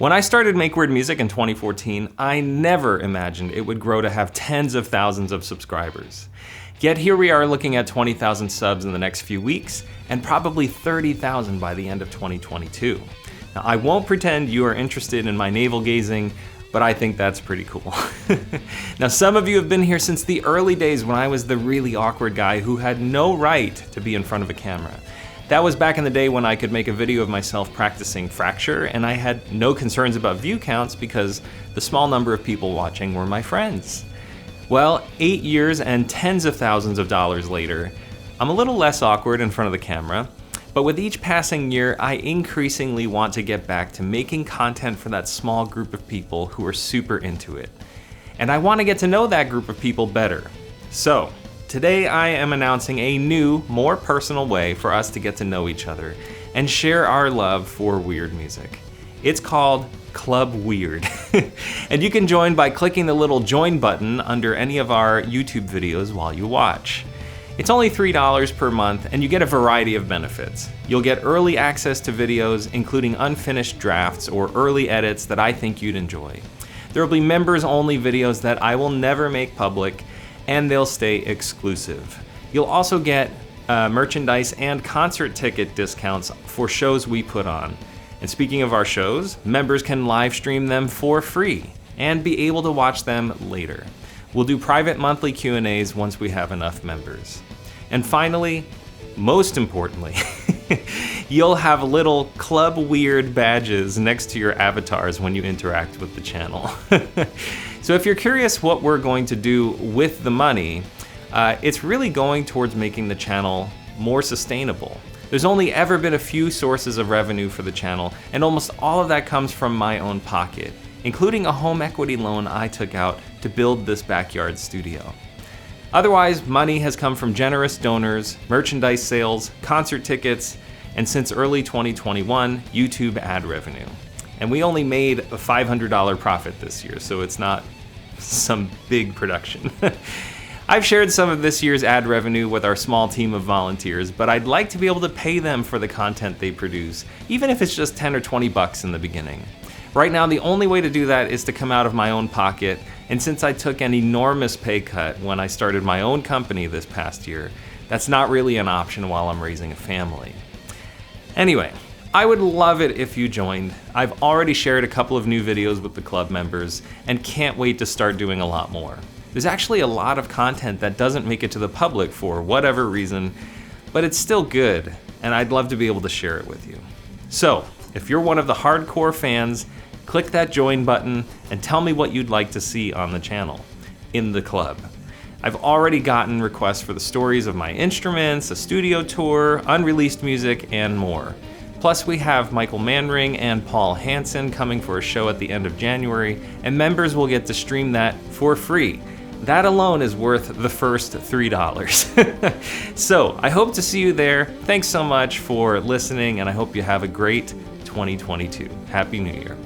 When I started Make Weird Music in 2014, I never imagined it would grow to have tens of thousands of subscribers. Yet here we are looking at 20,000 subs in the next few weeks, and probably 30,000 by the end of 2022. Now, I won't pretend you are interested in my navel gazing, but I think that's pretty cool. Now, some of you have been here since the early days when I was the really awkward guy who had no right to be in front of a camera. That was back in the day when I could make a video of myself practicing Fracture, and I had no concerns about view counts because the small number of people watching were my friends. Well, 8 years and tens of thousands of dollars later, I'm a little less awkward in front of the camera, but with each passing year, I increasingly want to get back to making content for that small group of people who are super into it. And I want to get to know that group of people better. So, today I am announcing a new, more personal way for us to get to know each other and share our love for weird music. It's called Club Weird. And you can join by clicking the little join button under any of our YouTube videos while you watch. It's only $3 per month and you get a variety of benefits. You'll get early access to videos, including unfinished drafts or early edits that I think you'd enjoy. There will be members only videos that I will never make public, and they'll stay exclusive. You'll also get merchandise and concert ticket discounts for shows we put on. And speaking of our shows, members can live stream them for free and be able to watch them later. We'll do private monthly Q&As once we have enough members. And finally, most importantly, you'll have little Club Weird badges next to your avatars when you interact with the channel. So if you're curious what we're going to do with the money, it's really going towards making the channel more sustainable. There's only ever been a few sources of revenue for the channel, and almost all of that comes from my own pocket, including a home equity loan I took out to build this backyard studio. Otherwise, money has come from generous donors, merchandise sales, concert tickets, and since early 2021, YouTube ad revenue. And we only made a $500 profit this year, so it's not some big production. I've shared some of this year's ad revenue with our small team of volunteers, but I'd like to be able to pay them for the content they produce, even if it's just 10 or 20 bucks in the beginning. Right now, the only way to do that is to come out of my own pocket, and since I took an enormous pay cut when I started my own company this past year, that's not really an option while I'm raising a family. Anyway, I would love it if you joined. I've already shared a couple of new videos with the club members and can't wait to start doing a lot more. There's actually a lot of content that doesn't make it to the public for whatever reason, but it's still good, and I'd love to be able to share it with you. So, if you're one of the hardcore fans, click that join button and tell me what you'd like to see on the channel, in the club. I've already gotten requests for the stories of my instruments, a studio tour, unreleased music, and more. Plus, we have Michael Manring and Paul Hansen coming for a show at the end of January, and members will get to stream that for free. That alone is worth the first $3. So, I hope to see you there. Thanks so much for listening, and I hope you have a great 2022. Happy New Year.